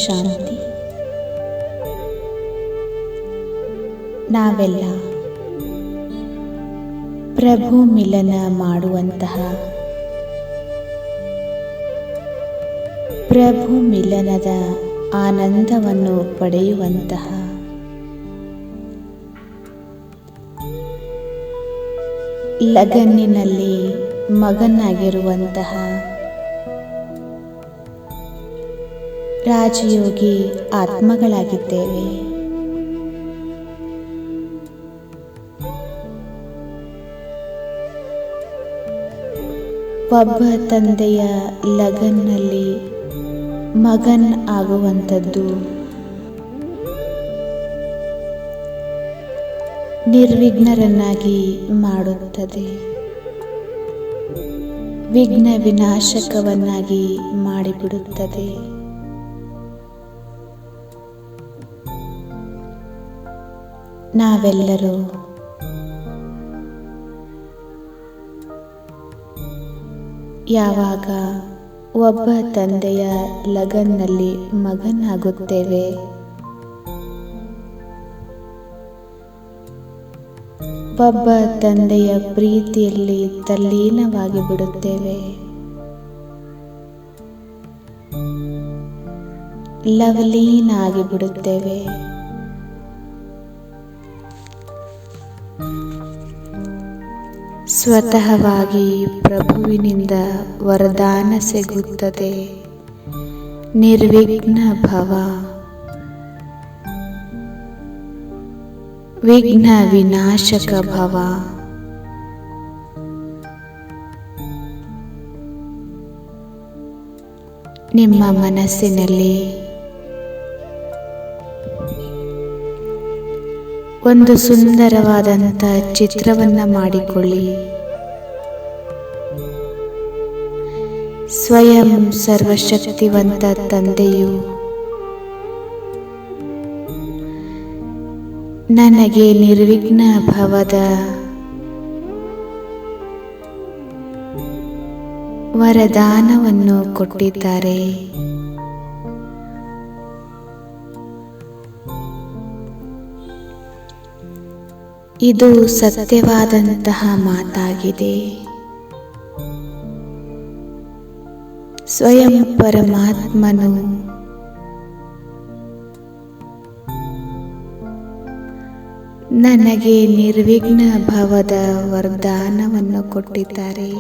ಶಾಂತಿ. ನಾವೆಲ್ಲ ಪ್ರಭು ಮಿಲನ ಮಾಡುವಂತಹ, ಪ್ರಭು ಮಿಲನದ ಆನಂದವನ್ನು ಪಡೆಯುವಂತಹ ಲಗನ್ನಿನಲ್ಲಿ ಮಗನಾಗಿರುವಂತಹ ರಾಜಯೋಗಿ ಆತ್ಮಗಳಾಗಿದ್ದೇವೆ. ಒಬ್ಬ ತಂದೆಯ ಲಗನ್ನಲ್ಲಿ ಮಗನ್ ಆಗುವಂಥದ್ದು ನಿರ್ವಿಘ್ನರನ್ನಾಗಿ ಮಾಡುತ್ತದೆ, ವಿಘ್ನ ವಿನಾಶಕವನ್ನಾಗಿ ಮಾಡಿಬಿಡುತ್ತದೆ. ನಾವೆಲ್ಲರೂ ಯಾವಾಗ ಒಬ್ಬ ತಂದೆಯ ಲಗನ್ನಲ್ಲಿ ಮಗನಾಗುತ್ತೇವೆ, ಒಬ್ಬ ತಂದೆಯ ಪ್ರೀತಿಯಲ್ಲಿ ತಲ್ಲೀನವಾಗಿ ಬಿಡುತ್ತೇವೆ. ಲವಲೀನಾಗಿ ಬಿಡುತ್ತೇವೆ. ಸ್ವತಃವಾಗಿ ಪ್ರಭುವಿನಿಂದ ವರದಾನ ಸಿಗುತ್ತದೆ. ನಿರ್ವಿಘ್ನ ಭವ, ವಿಘ್ನ ವಿನಾಶಕ ಭವ. ನಿಮ್ಮ ಮನಸ್ಸಿನಲ್ಲಿ ಒಂದು ಸುಂದರವಾದಂಥ ಚಿತ್ರವನ್ನು ಮಾಡಿಕೊಳ್ಳಿ. ಸ್ವಯಂ ಸರ್ವಶಕ್ತಿವಂತ ತಂದೆಯು ನನಗೆ ನಿರ್ವಿಘ್ನ ಭವದ ವರದಾನವನ್ನು ಕೊಟ್ಟಿದ್ದಾರೆ. ಇದು ಸತ್ಯವಾದಂತಹ ಮಾತಾಗಿದೆ. ಸ್ವಯಂ ಪರಮಾತ್ಮನು ನನಗೆ ನಿರ್ವಿಘ್ನ ಭವದ ವರದಾನವನ್ನು ಕೊಟ್ಟಿದ್ದಾರೆ.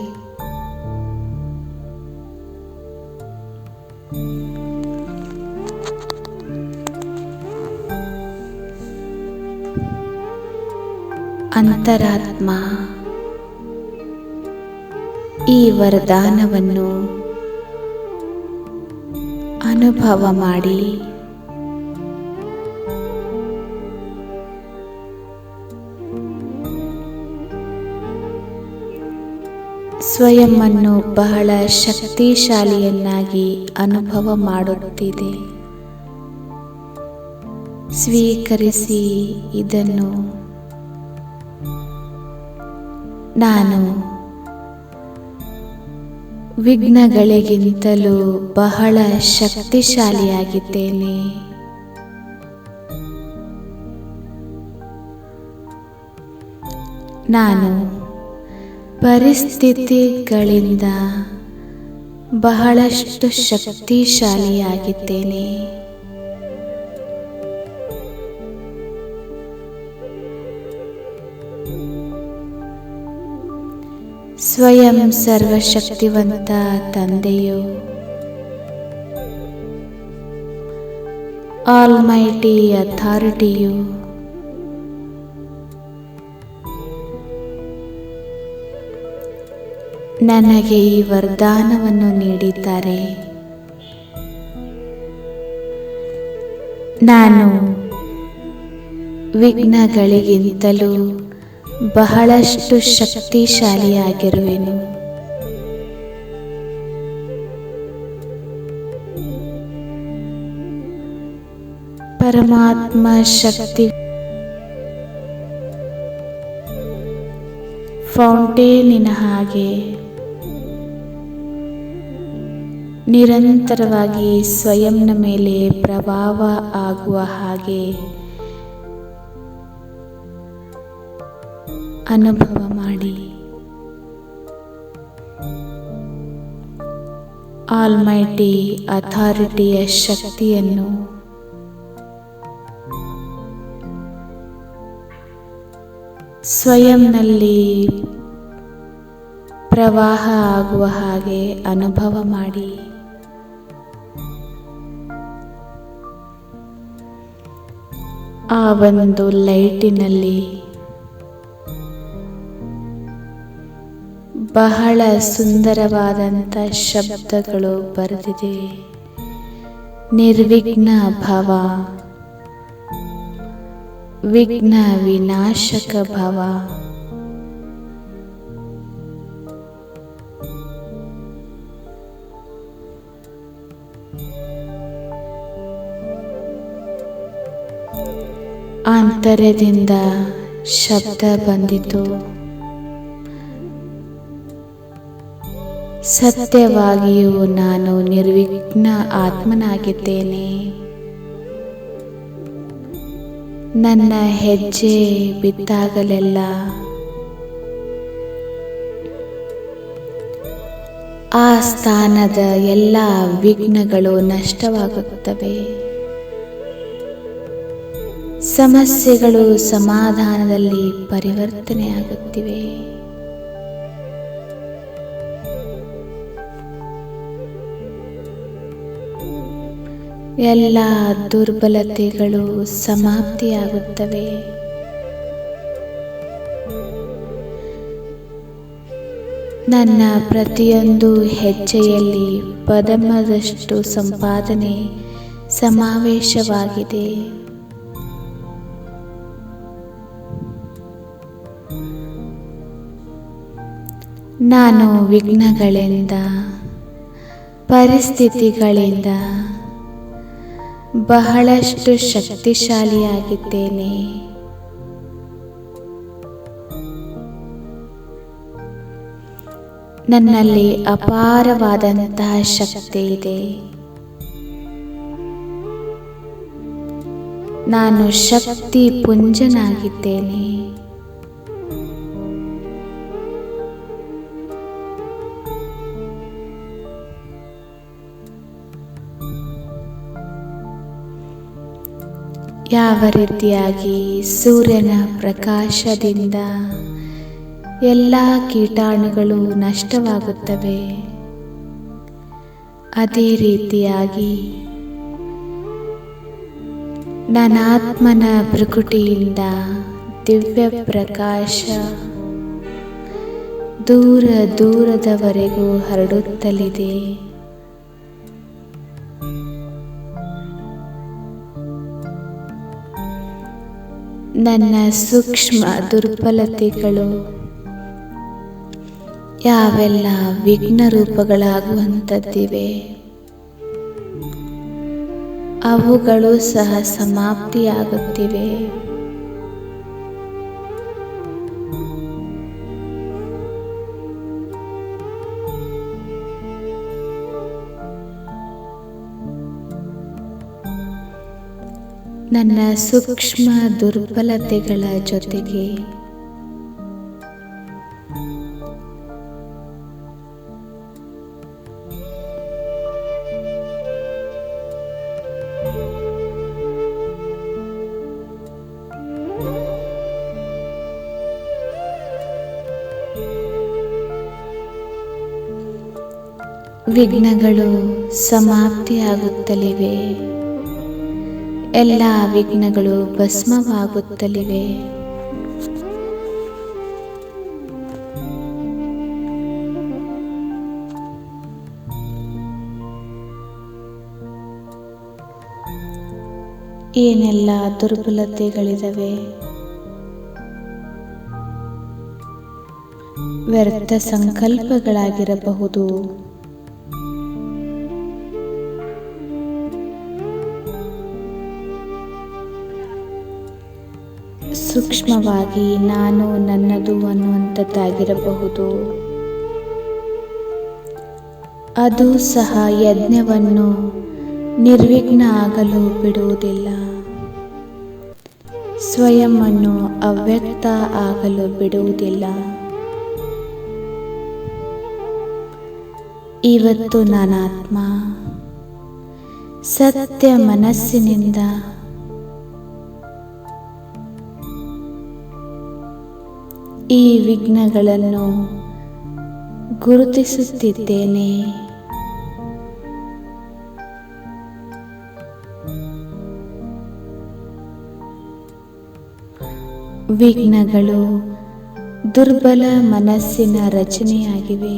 ಅಂತರಾತ್ಮ ಈ ವರದಾನವನ್ನು ಅನುಭವ ಮಾಡಿ ಸ್ವಯಂವನ್ನು ಬಹಳ ಶಕ್ತಿಶಾಲಿಯನ್ನಾಗಿ ಅನುಭವ ಮಾಡುತ್ತಿದೆ. ಸ್ವೀಕರಿಸಿ ಇದನ್ನು. ನಾನು ವಿಘ್ನಗಳಿಗಿಂತಲೂ ಬಹಳ ಶಕ್ತಿಶಾಲಿಯಾಗಿದ್ದೇನೆ. ನಾನು ಪರಿಸ್ಥಿತಿಗಳಿಂದ ಬಹಳಷ್ಟು ಶಕ್ತಿಶಾಲಿಯಾಗಿದ್ದೇನೆ. ಸ್ವಯಂ ಸರ್ವಶಕ್ತಿವಂತ ತಂದೆಯು ಆಲ್ಮೈಟಿ ಅಥಾರಿಟಿಯು ನನಗೆ ಈ ವರದಾನವನ್ನು ನೀಡಿದ್ದಾರೆ. ನಾನು ವಿಘ್ನಗಳಿಗಿಂತಲೂ ಬಹಳಷ್ಟು ಶಕ್ತಿಶಾಲಿಯಾಗಿರುವೆನು. ಪರಮಾತ್ಮ ಶಕ್ತಿ ಫೌಂಟೇನಿನ ಹಾಗೆ ನಿರಂತರವಾಗಿ ಸ್ವಯಂನ ಮೇಲೆ ಪ್ರಭಾವ ಆಗುವ ಹಾಗೆ ಅನುಭವ ಮಾಡಿ. ಆಲ್ಮೈಟಿ ಅಥಾರಿಟಿಯ ಶಕ್ತಿಯನ್ನು ಸ್ವಯಂನಲ್ಲಿ ಪ್ರವಾಹ ಆಗುವ ಹಾಗೆ ಅನುಭವ ಮಾಡಿ. ಆ ಒಂದು ಲೈಟಿನಲ್ಲಿ ಬಹಳ ಸುಂದರವಾದಂಥ ಶಬ್ದಗಳು ಬರೆದಿದೆ. ನಿರ್ವಿಘ್ನ ಭವ, ವಿಘ್ನ ವಿನಾಶಕ ಭವ. ಆಂತರ್ಯದಿಂದ ಶಬ್ದ ಬಂದಿತು. ಸತ್ಯವಾಗಿಯೂ ನಾನು ನಿರ್ವಿಘ್ನ ಆತ್ಮನಾಗಿದ್ದೇನೆ. ನನ್ನ ಹೆಜ್ಜೆ ಬಿದ್ದಾಗಲೆಲ್ಲ ಆ ಸ್ಥಾನದ ಎಲ್ಲ ವಿಘ್ನಗಳು ನಷ್ಟವಾಗುತ್ತವೆ. ಸಮಸ್ಯೆಗಳು ಸಮಾಧಾನದಲ್ಲಿ ಪರಿವರ್ತನೆಯಾಗುತ್ತಿವೆ. ಎಲ್ಲ ದುರ್ಬಲತೆಗಳು ಸಮಾಪ್ತಿಯಾಗುತ್ತವೆ. ನನ್ನ ಪ್ರತಿಯೊಂದು ಹೆಜ್ಜೆಯಲ್ಲಿ ಪದಮದಷ್ಟು ಸಂಪಾದನೆ ಸಮಾವೇಶವಾಗಿದೆ. ನಾನು ವಿಘ್ನಗಳಿಂದ, ಪರಿಸ್ಥಿತಿಗಳಿಂದ ಬಹಳಷ್ಟು ಶಕ್ತಿಶಾಲಿಯಾಗಿದ್ದೇನೆ. ನನ್ನಲ್ಲಿ ಅಪಾರವಾದಂತಹ ಶಕ್ತಿ ಇದೆ. ನಾನು ಶಕ್ತಿ ಪುಂಜನಾಗಿದ್ದೇನೆ. ಯಾವ ರೀತಿಯಾಗಿ ಸೂರ್ಯನ ಪ್ರಕಾಶದಿಂದ ಎಲ್ಲ ಕೀಟಾಣುಗಳು ನಷ್ಟವಾಗುತ್ತವೆ, ಅದೇ ರೀತಿಯಾಗಿ ನನಾತ್ಮನ ಭೃಕುಟಿಯಿಂದ ದಿವ್ಯ ಪ್ರಕಾಶ ದೂರ ದೂರದವರೆಗೂ ಹರಡುತ್ತಲಿದೆ. ನನ್ನ ಸೂಕ್ಷ್ಮ ದುರ್ಬಲತೆಗಳು ಯಾವೆಲ್ಲ ವಿಘ್ನ ರೂಪಗಳಾಗುವಂಥದ್ದಿವೆ, ಅವುಗಳು ಸಹ ಸಮಾಪ್ತಿಯಾಗುತ್ತಿವೆ. ನನ್ನ ಸೂಕ್ಷ್ಮ ದುರ್ಬಲತೆಗಳ ಜೊತೆಗೆ ವಿಘ್ನಗಳು ಸಮಾಪ್ತಿಯಾಗುತ್ತಲಿವೆ. ಎಲ್ಲ ವಿಘ್ನಗಳು ಭಸ್ಮವಾಗುತ್ತಲಿವೆ. ಏನೆಲ್ಲ ದುರ್ಬಲತೆಗಳಿವೆ, ವ್ಯರ್ಥ ಸಂಕಲ್ಪಗಳಾಗಿರಬಹುದು, ಸೂಕ್ಷ್ಮವಾಗಿ ನಾನು ನನ್ನದು ಅನ್ನುವಂಥದ್ದಾಗಿರಬಹುದು, ಅದು ಸಹ ಯಜ್ಞವನ್ನು ನಿರ್ವಿಘ್ನ ಆಗಲು ಬಿಡುವುದಿಲ್ಲ. ಸ್ವಯಂವನ್ನು ಅವ್ಯಕ್ತ ಆಗಲು ಬಿಡುವುದಿಲ್ಲ. ಇವತ್ತು ನಾನಾತ್ಮ ಸತ್ಯ ಮನಸ್ಸಿನಿಂದ ಈ ವಿಘ್ನಗಳನ್ನು ಗುರುತಿಸುತ್ತಿದ್ದೇನೆ. ವಿಘ್ನಗಳು ದುರ್ಬಲ ಮನಸ್ಸಿನ ರಚನೆಯಾಗಿವೆ.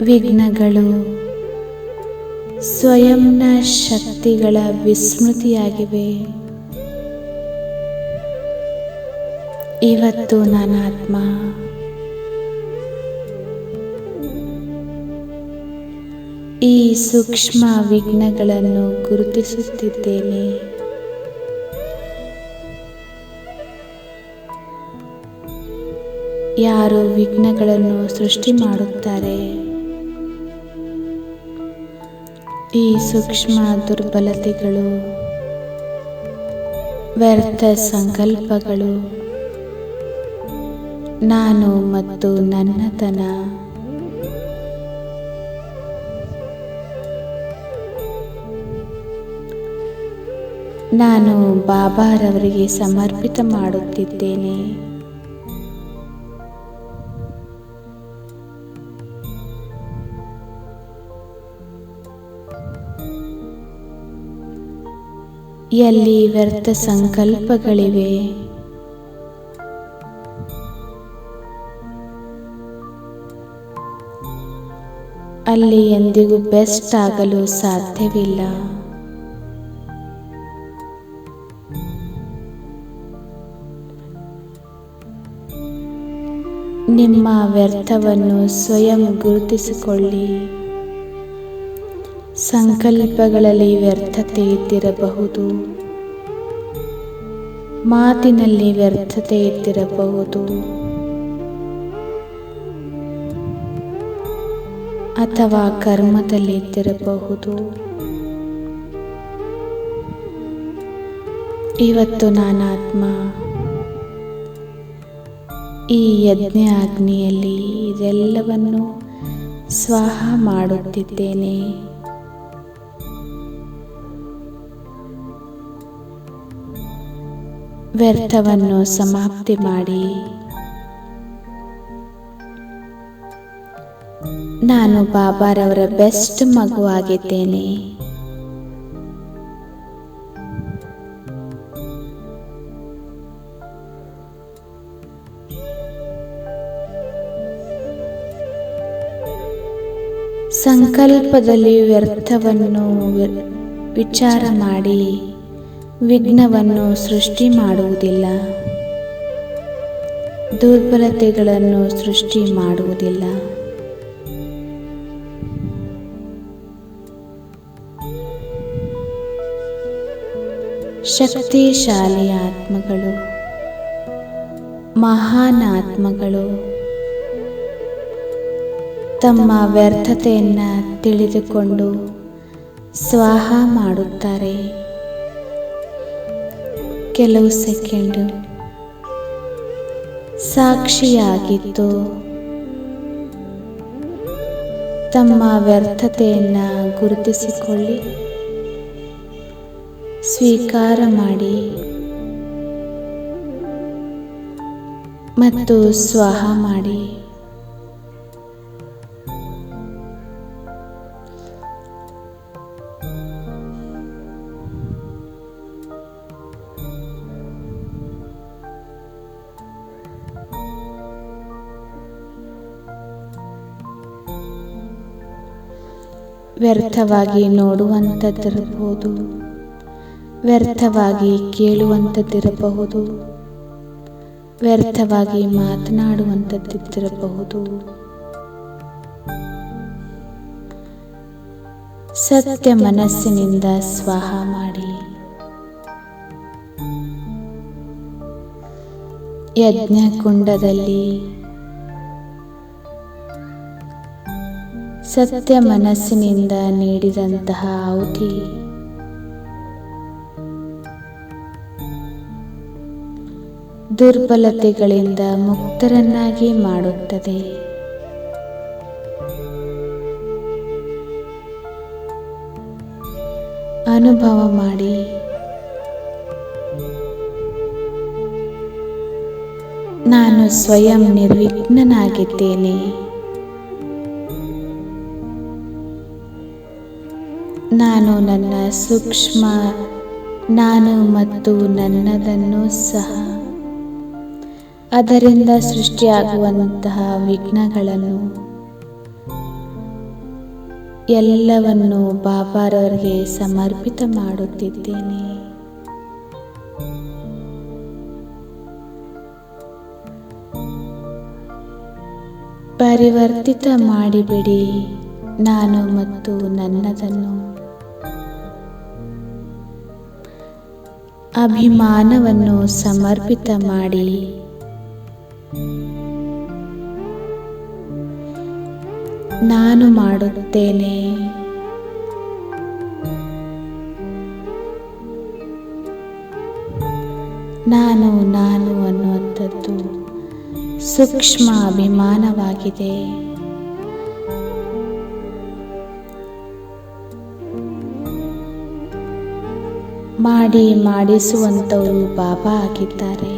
ವಿಘ್ನಗಳು ಸ್ವಯಂನ ಶಕ್ತಿಗಳ ವಿಸ್ಮೃತಿಯಾಗಿವೆ. ಇವತ್ತು ನಾನಾತ್ಮ ಈ ಸೂಕ್ಷ್ಮ ವಿಘ್ನಗಳನ್ನು ಗುರುತಿಸುತ್ತಿದ್ದೇನೆ. ಯಾರು ವಿಘ್ನಗಳನ್ನು ಸೃಷ್ಟಿ ಮಾಡುತ್ತಾರೆ, ಈ ಸೂಕ್ಷ್ಮ ದುರ್ಬಲತೆಗಳು, ವ್ಯರ್ಥ ಸಂಕಲ್ಪಗಳು, ನಾನು ಮತ್ತು ನನ್ನತನ, ನಾನು ಬಾಬಾರವರಿಗೆ ಸಮರ್ಪಿತ ಮಾಡುತ್ತಿದ್ದೇನೆ. ಎಲ್ಲಿ ವ್ಯರ್ಥ ಸಂಕಲ್ಪಗಳಿವೆ, ಅಲ್ಲಿ ಎಂದಿಗೂ ಬೆಸ್ಟ್ ಆಗಲು ಸಾಧ್ಯವಿಲ್ಲ. ನಿಮ್ಮ ವ್ಯರ್ಥವನ್ನು ಸ್ವಯಂ ಗುರುತಿಸಿಕೊಳ್ಳಿ. ಸಂಕಲ್ಪಗಳಲ್ಲಿ ವ್ಯರ್ಥತೆ ಇದ್ದಿರಬಹುದು, ಮಾತಿನಲ್ಲಿ ವ್ಯರ್ಥತೆ ಇದ್ದಿರಬಹುದು, ಅಥವಾ ಕರ್ಮದಲ್ಲಿ ಇದ್ದಿರಬಹುದು. ಇವತ್ತು ನಾನಾತ್ಮ ಈ ಯಜ್ಞ ಅಗ್ನಿಯಲ್ಲಿ ಇದೆಲ್ಲವನ್ನು ಸ್ವಾಹ ಮಾಡುತ್ತಿದ್ದೇನೆ. ವ್ಯರ್ಥವನ್ನು ಸಮಾಪ್ತಿ ಮಾಡಿ ನಾನು ಬಾಬಾರವರ ಬೆಸ್ಟ್ ಮಗುವಾಗಿದ್ದೇನೆ. ಸಂಕಲ್ಪದಲ್ಲಿ ವ್ಯರ್ಥವನ್ನು ವಿಚಾರ ಮಾಡಿ ವಿಘ್ನವನ್ನು ಸೃಷ್ಟಿ ಮಾಡುವುದಿಲ್ಲ, ದುರ್ಬಲತೆಗಳನ್ನು ಸೃಷ್ಟಿ ಮಾಡುವುದಿಲ್ಲ. ಶಕ್ತಿಶಾಲಿ ಆತ್ಮಗಳು, ಮಹಾನ್ ಆತ್ಮಗಳು ತಮ್ಮ ವ್ಯರ್ಥತೆಯನ್ನು ತಿಳಿದುಕೊಂಡು ಸ್ವಾಹ ಮಾಡುತ್ತಾರೆ. ಕೆಲವು ಸೆಕೆಂಡ್ ಸಾಕ್ಷಿಯಾಗಿದ್ದು ತಮ್ಮ ವ್ಯರ್ಥತೆಯನ್ನು ಗುರುತಿಸಿಕೊಳ್ಳಿ, ಸ್ವೀಕಾರ ಮಾಡಿ ಮತ್ತು ಸ್ವಾಹ ಮಾಡಿ. ವ್ಯರ್ಥವಾಗಿ ನೋಡುವಂಥದ್ದಿರಬಹುದು, ವ್ಯರ್ಥವಾಗಿ ಕೇಳುವಂಥದ್ದಿರಬಹುದು, ವ್ಯರ್ಥವಾಗಿ ಮಾತನಾಡುವಂಥದ್ದಿರಬಹುದು. ಸತ್ಯ ಮನಸ್ಸಿನಿಂದ ಸ್ವಾಹ ಮಾಡಿ. ಯಜ್ಞಕುಂಡದಲ್ಲಿ ಸತ್ಯ ಮನಸ್ಸಿನಿಂದ ನೀಡಿದಂತಹ ಆಹುತಿ ದುರ್ಬಲತೆಗಳಿಂದ ಮುಕ್ತರನ್ನಾಗಿ ಮಾಡುತ್ತದೆ. ಅನುಭವ ಮಾಡಿ ನಾನು ಸ್ವಯಂ ನಿರ್ವಿಘ್ನನಾಗಿದ್ದೇನೆ. ನಾನು ನನ್ನ ಸೂಕ್ಷ್ಮ ನಾನು ಮತ್ತು ನನ್ನದನ್ನು ಸಹ ಅದರಿಂದ ಸೃಷ್ಟಿಯಾಗುವಂತಹ ವಿಘ್ನಗಳನ್ನು ಎಲ್ಲವನ್ನು ಬಾಬಾರವರಿಗೆ ಸಮರ್ಪಿತ ಮಾಡುತ್ತಿದ್ದೇನೆ. ಪರಿವರ್ತಿತ ಮಾಡಿಬಿಡಿ ನಾನು ಮತ್ತು ನನ್ನದನ್ನು. ಅಭಿಮಾನವನ್ನು ಸಮರ್ಪಿತ ಮಾಡಿ ನಾನು ಮಾಡುತ್ತೇನೆ. ನಾನು ಅನ್ನುವಂಥದ್ದು ಸೂಕ್ಷ್ಮ ಅಭಿಮಾನವಾಗಿದೆ. ಮಾಡಿಸುವಂಥವರು ಬಾಬಾ ಆಗಿದ್ದಾರೆ.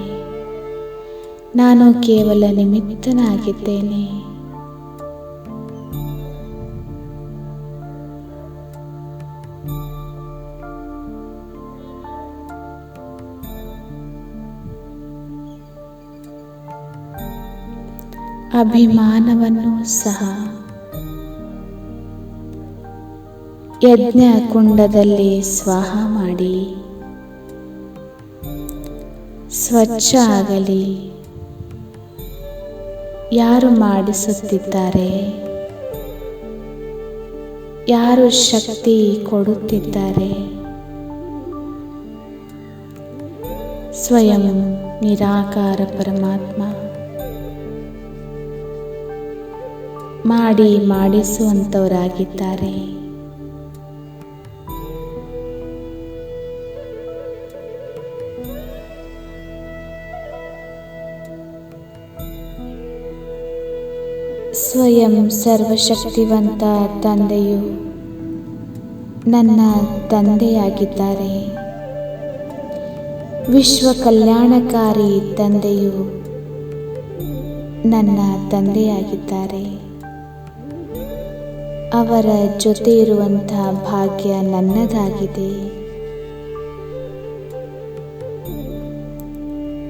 ನಾನು ಕೇವಲ ನಿಮಿತ್ತನಾಗಿದ್ದೇನೆ. ಅಭಿಮಾನವನ್ನು ಸಹ ಯಜ್ಞ ಕುಂಡದಲ್ಲಿ ಸ್ವಾಹ ಮಾಡಿ ಸ್ವಚ್ಛ ಆಗಲಿ. ಯಾರು ಮಾಡಿಸುತ್ತಿದ್ದಾರೆ, ಯಾರು ಶಕ್ತಿ ಕೊಡುತ್ತಿದ್ದಾರೆ? ಸ್ವಯಂ ನಿರಾಕಾರ ಪರಮಾತ್ಮ ಮಾಡಿಸುವಂಥವರಾಗಿದ್ದಾರೆ. ಸ್ವಯಂ ಸರ್ವಶಕ್ತಿವಂತ ತಂದೆಯು ನನ್ನ ತಂದೆಯಾಗಿದ್ದಾರೆ. ವಿಶ್ವ ಕಲ್ಯಾಣಕಾರಿ ತಂದೆಯು ನನ್ನ ತಂದೆಯಾಗಿದ್ದಾರೆ. ಅವರ ಜೊತೆ ಇರುವಂತಹ ಭಾಗ್ಯ ನನ್ನದಾಗಿದೆ.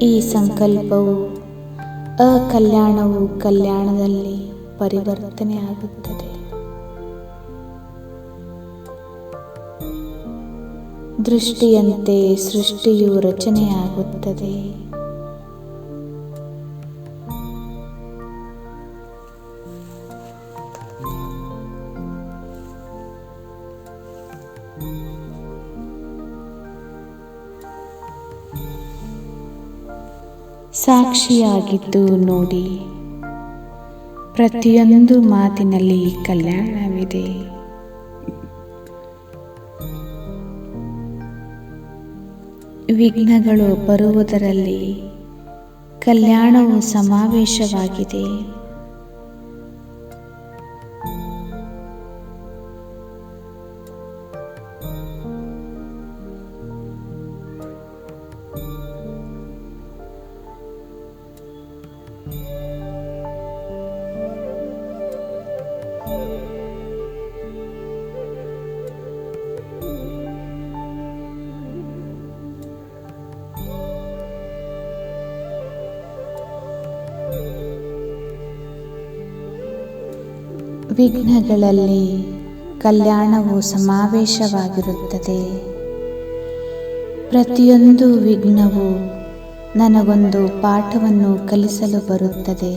ಈ ಸಂಕಲ್ಪವು ಅಕಲ್ಯಾಣವು ಕಲ್ಯಾಣದಲ್ಲಿ ಪರಿವರ್ತನೆ ಆಗುತ್ತದೆ. ದೃಷ್ಟಿಯಂತೆ ಸೃಷ್ಟಿಯು ರಚನೆಯಾಗುತ್ತದೆ. ಸಾಕ್ಷಿಯಾಗಿದ್ದು ನೋಡಿ, ಪ್ರತಿಯೊಂದು ಮಾತಿನಲ್ಲಿ ಕಲ್ಯಾಣವಿದೆ. ವಿಘ್ನಗಳು ಬರುವುದರಲ್ಲಿ ಕಲ್ಯಾಣವು ಸಮಾವೇಶವಾಗಿದೆ. ವಿಘ್ನಗಳಲ್ಲಿ ಕಲ್ಯಾಣವು ಸಮಾವೇಶವಾಗಿರುತ್ತದೆ. ಪ್ರತಿಯೊಂದು ವಿಘ್ನವು ನನಗೊಂದು ಪಾಠವನ್ನು ಕಲಿಸಲು ಬರುತ್ತದೆ.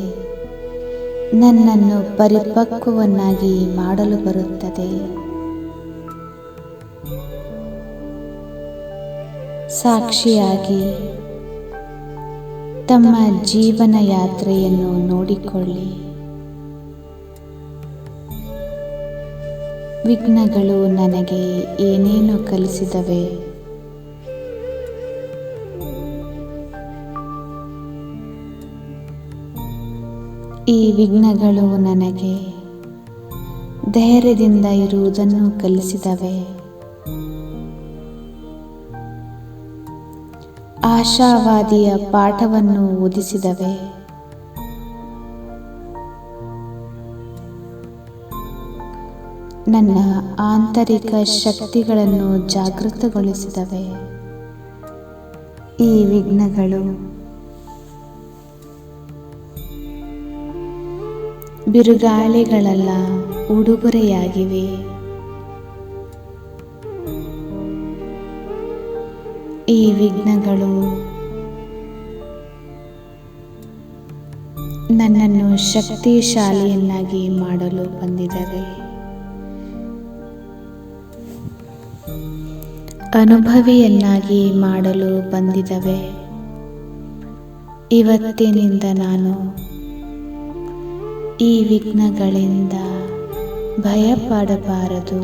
ನನ್ನನ್ನು ಪರಿಪಕ್ವವನ್ನಾಗಿ ಮಾಡಲು ಬರುತ್ತದೆ. ಸಾಕ್ಷಿಯಾಗಿ ತಮ್ಮ ಜೀವನ ಯಾತ್ರೆಯನ್ನು ನೋಡಿಕೊಳ್ಳಿ. ವಿಘ್ನಗಳು ನನಗೆ ಏನೇನು ಕಲಿಸಿದವೆ? ಈ ವಿಘ್ನಗಳು ನನಗೆ ಧೈರ್ಯದಿಂದ ಇರುವುದನ್ನು ಕಲಿಸಿದವೆ. ಆಶಾವಾದಿಯ ಪಾಠವನ್ನು ಓದಿಸಿದವೆ. ನನ್ನ ಆಂತರಿಕ ಶಕ್ತಿಗಳನ್ನು ಜಾಗೃತಗೊಳಿಸಿದವೆ. ಈ ವಿಘ್ನಗಳು ಬಿರುಗಾಳಿಗಳೆಲ್ಲ ಉಡುಗೊರೆಯಾಗಿವೆ. ಈ ವಿಘ್ನಗಳು ನನ್ನನ್ನು ಶಕ್ತಿಶಾಲಿಯನ್ನಾಗಿ ಮಾಡಲು ಬಂದಿವೆ. ಅನುಭವಿಯನ್ನಾಗಿ ಮಾಡಲು ಬಂದಿವೆ. ಇವತ್ತಿನಿಂದ ನಾನು ಈ ವಿಘ್ನಗಳಿಂದ ಭಯಪಡಬಾರದು.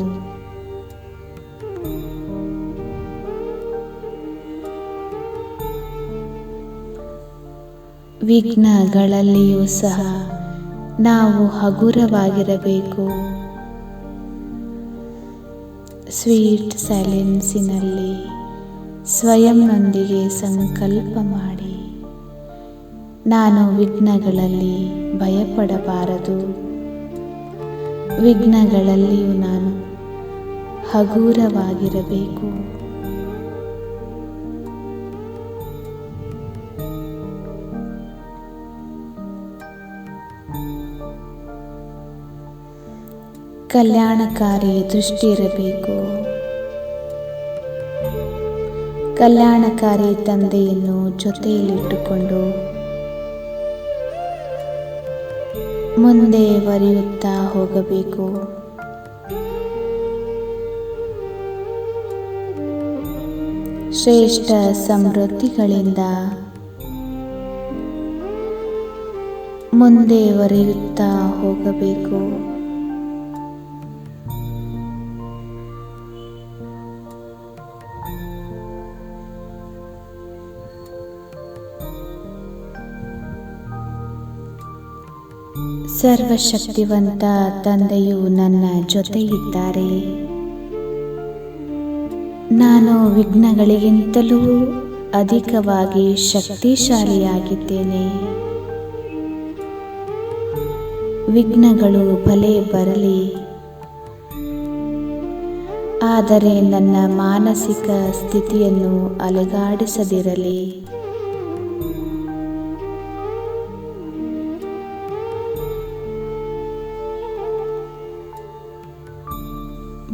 ವಿಘ್ನಗಳಲ್ಲಿಯೂ ಸಹ ನಾವು ಹಗುರವಾಗಿರಬೇಕು. ಸ್ವೀಟ್ ಸೈಲೆನ್ಸಿನಲ್ಲಿ ಸ್ವಯಂನೊಂದಿಗೆ ಸಂಕಲ್ಪ ಮಾಡಿ, ನಾನು ವಿಘ್ನಗಳಲ್ಲಿ ಭಯಪಡಬಾರದು. ವಿಘ್ನಗಳಲ್ಲಿಯೂ ನಾನು ಹಗುರವಾಗಿರಬೇಕು. ಕಲ್ಯಾಣಕಾರಿ ದೃಷ್ಟಿ ಇರಬೇಕು. ಕಲ್ಯಾಣಕಾರಿ ತಂದೆಯನ್ನು ಜೊತೆಯಲ್ಲಿಟ್ಟುಕೊಂಡು ಮುಂದೆ ಬರೆಯುತ್ತಾ ಹೋಗಬೇಕು. ಶ್ರೇಷ್ಠ ಸಮೃದ್ಧಿಗಳಿಂದ ಮುಂದೆ ಬರೆಯುತ್ತಾ ಹೋಗಬೇಕು. ಸರ್ವಶಕ್ತಿವಂತ ತಂದೆಯು ನನ್ನ ಜೊತೆ ಇದ್ದಾರೆ. ನಾನು ವಿಘ್ನಗಳಿಗಿಂತಲೂ ಅಧಿಕವಾಗಿ ಶಕ್ತಿಶಾಲಿಯಾಗಿದ್ದೇನೆ. ವಿಘ್ನಗಳು ಭಲೆ ಬರಲಿ, ಆದರೆ ನನ್ನ ಮಾನಸಿಕ ಸ್ಥಿತಿಯನ್ನು ಅಲುಗಾಡಿಸದಿರಲಿ.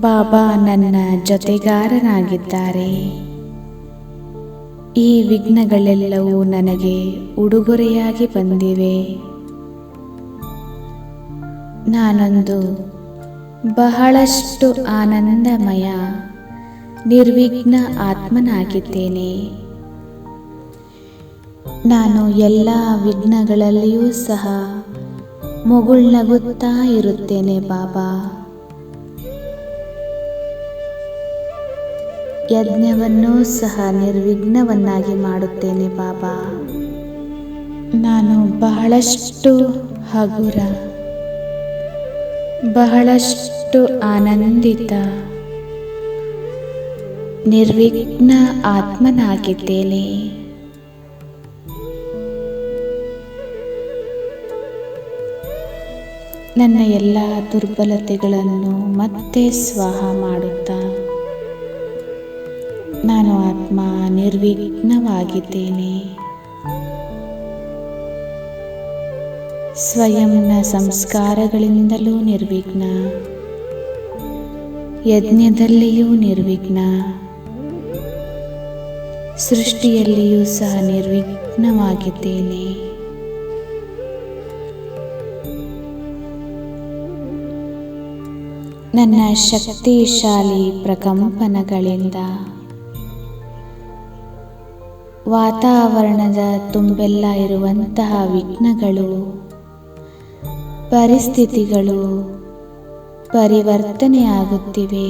ಬಾಬಾ ನನ್ನ ಜೊತೆಗಾರನಾಗಿದ್ದಾರೆ. ಈ ವಿಘ್ನಗಳೆಲ್ಲವೂ ನನಗೆ ಉಡುಗೊರೆಯಾಗಿ ಬಂದಿವೆ. ನಾನೊಂದು ಬಹಳಷ್ಟು ಆನಂದಮಯ ನಿರ್ವಿಘ್ನ ಆತ್ಮನಾಗಿದ್ದೇನೆ. ನಾನು ಎಲ್ಲ ವಿಘ್ನಗಳಲ್ಲಿಯೂ ಸಹ ಮುಗುಳ್ನಗುತ್ತಾ ಇರುತ್ತೇನೆ. ಬಾಬಾ, ಯಜ್ಞವನ್ನೂ ಸಹ ನಿರ್ವಿಘ್ನವನ್ನಾಗಿ ಮಾಡುತ್ತೇನೆ. ಬಾಬಾ, ನಾನು ಬಹಳಷ್ಟು ಹಗುರ, ಬಹಳಷ್ಟು ಆನಂದಿತ ನಿರ್ವಿಘ್ನ ಆತ್ಮನಾಗಿದ್ದೇನೆ. ನನ್ನ ಎಲ್ಲ ದುರ್ಬಲತೆಗಳನ್ನು ಮತ್ತೆ ಸ್ವಾಹ ಮಾಡುತ್ತಾ ನಾನು ಆತ್ಮ ನಿರ್ವಿಘ್ನವಾಗಿದ್ದೇನೆ. ಸ್ವಯಂನ ಸಂಸ್ಕಾರಗಳಿಂದಲೂ ನಿರ್ವಿಘ್ನ, ಯಜ್ಞದಲ್ಲಿಯೂ ನಿರ್ವಿಘ್ನ, ಸೃಷ್ಟಿಯಲ್ಲಿಯೂ ಸಹ ನಿರ್ವಿಘ್ನವಾಗಿದ್ದೇನೆ. ನನ್ನ ಶಕ್ತಿಶಾಲಿ ಪ್ರಕಂಪನಗಳಿಂದ ವಾತಾವರಣದ ತುಂಬೆಲ್ಲ ಇರುವಂತಹ ವಿಘ್ನಗಳು, ಪರಿಸ್ಥಿತಿಗಳು ಪರಿವರ್ತನೆಯಾಗುತ್ತಿವೆ.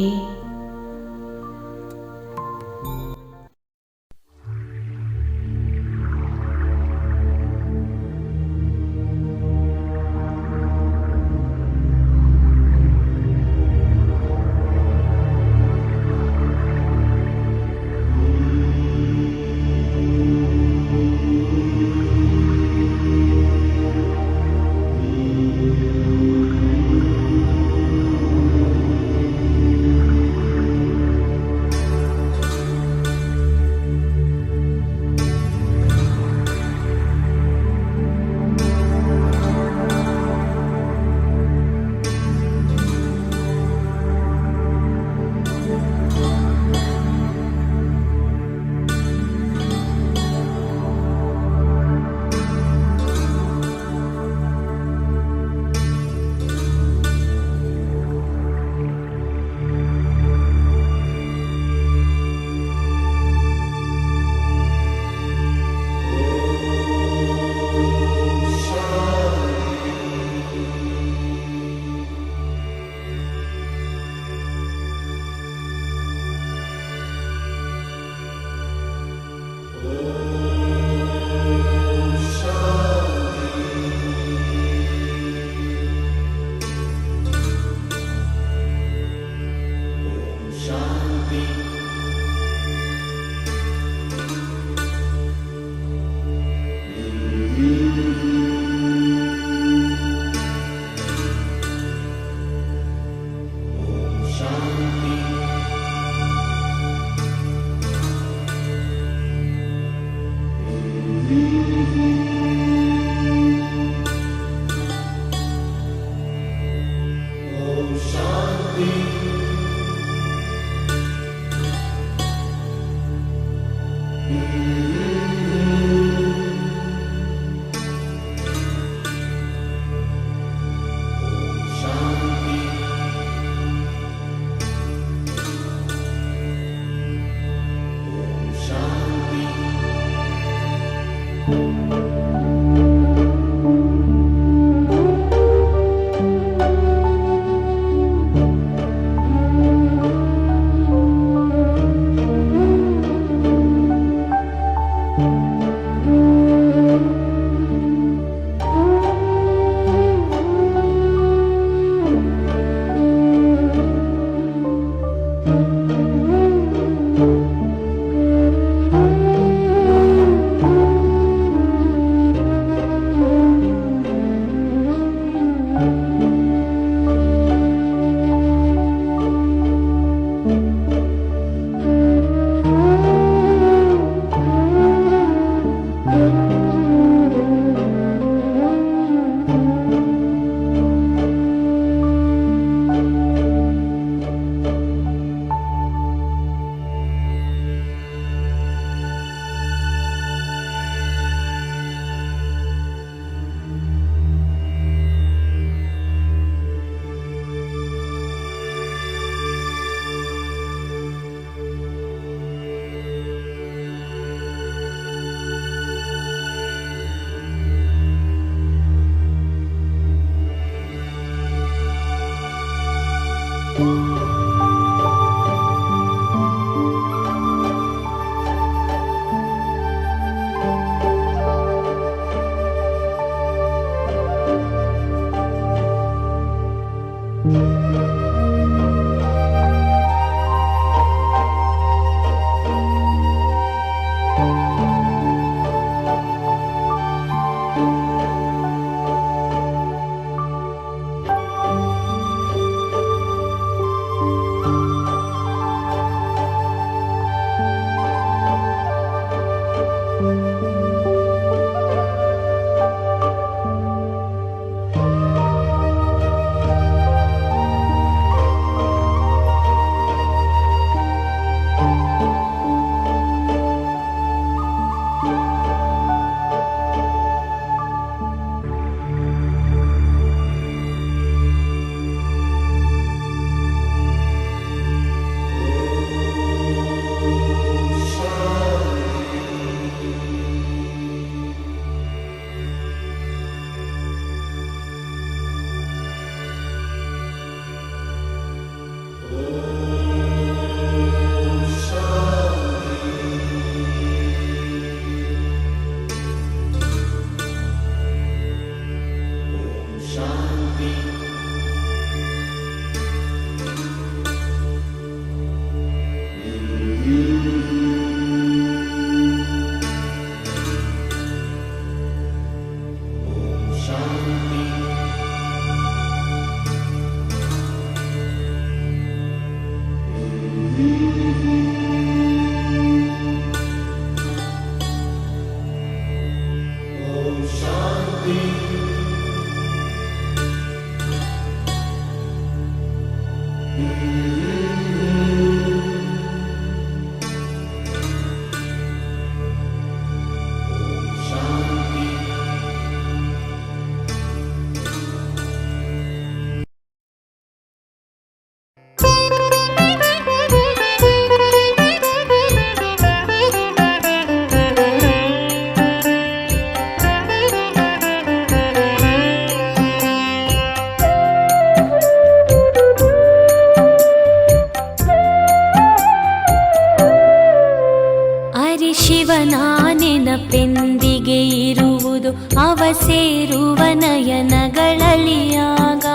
ನೆನಪೆಂದಿಗೆ ಇರುವುದು ಅವ ಸೇರುವ ನಯನಗಳಲ್ಲಿ ಆಗ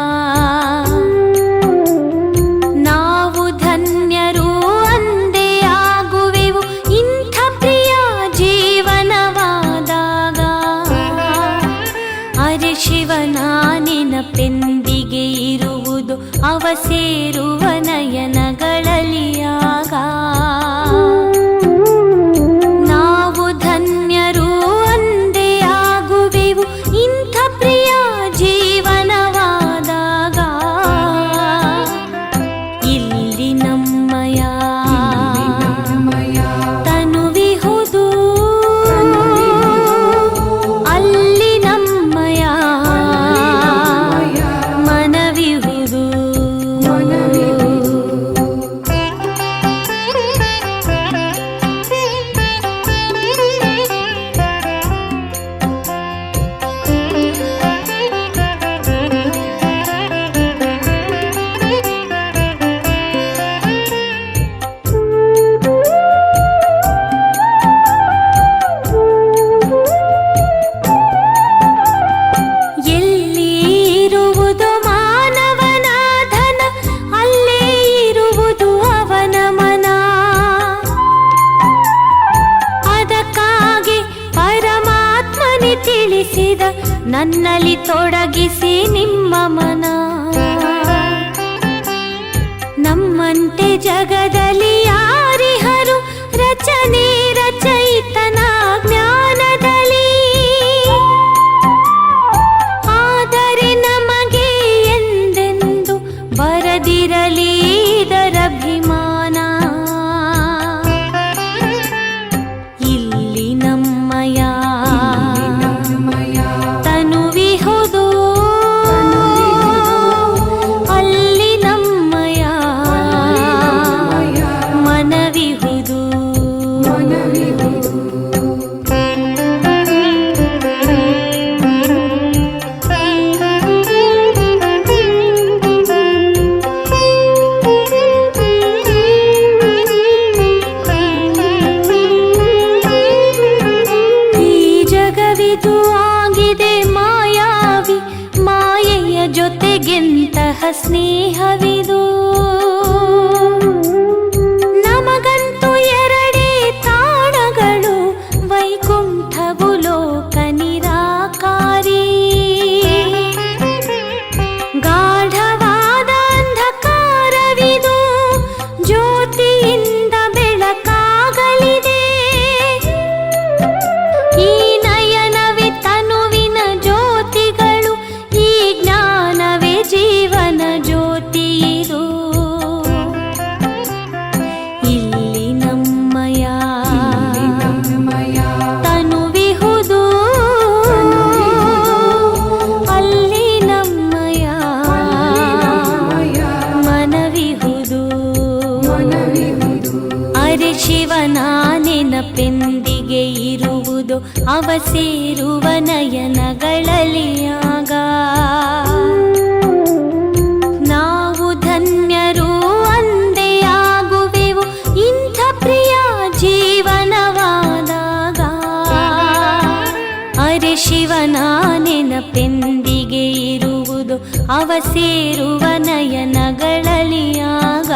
ನಾವು ಧನ್ಯರು ಅಂದೇ ಆಗುವೆವು ಇಂಥ ಪ್ರಿಯ ಜೀವನವಾದಾಗ. ಅರೆ ಶಿವನ ನೆನಪೆಂದಿಗೆ ಇರುವುದು ಅವ ಸೇರುವ ನಯನಗಳಲ್ಲಿ ಆಗ ನನ್ನಲ್ಲಿ ತೊಡಗಿಸಿ ನಿಮ್ಮ ಮನ. ನಮ್ಮಂತೆ ಜಗದಲ್ಲಿ ಯಾರಿಹರು ರಚನೆ ರಚಯಿತನ ಜ್ಞಾನದಲ್ಲಿ. ಆದರೆ ನಮಗೆ ಎಂದೆಂದು ಬರದಿರಲಿ ಇದರಭಿಮಾನ. ಇಲ್ಲಿ ನಮ್ಮಯ ಜೊತೆಗೆಂತಹ ಸ್ನೇಹವಿದು. ನಮಗಂತೂ ಎರಡೇ ತಾಣಗಳು, ವೈಕುಂಠವು ಲೋಕ ನಿರಾಕಾರಿ. ಗಾಢವಾದ ಅಂಧಕಾರವಿದು, ಜ್ಯೋತಿಯಿಂದ ಬೆಳಕಾಗಲಿದೆ. ಈ ನಯನವೇ ತನುವಿನ ಜ್ಯೋತಿಗಳು, ಈ ಜ್ಞಾನವೇ ಜೀವನ ಜ್ಯೋತಿ ಇದು. ಇಲ್ಲಿ ನಮ್ಮಯ ತನುವಿಹುದು, ಅಲ್ಲಿ ನಮ್ಮಯ ಮನವಿಹುದು. ಅರೆ ಶಿವನ ನೆನಪೆಂದಿಗೆ ಇರುವುದು ಅವ ಸೇರುವ ನಯನಗಳಲ್ಲಿ ಆಗ ನಾವು ಧನ್ಯರು ಅಂದೇ ಆಗುವೆವು ಇಂಥ ಪ್ರಿಯ ಜೀವನವಾದಾಗ. ಅರೆ ಶಿವನ ನೆನಪೆಂದಿಗೆ ಇರುವುದು ಅವ ಸೇರುವ ನಯನಗಳಲ್ಲಿ ಆಗ.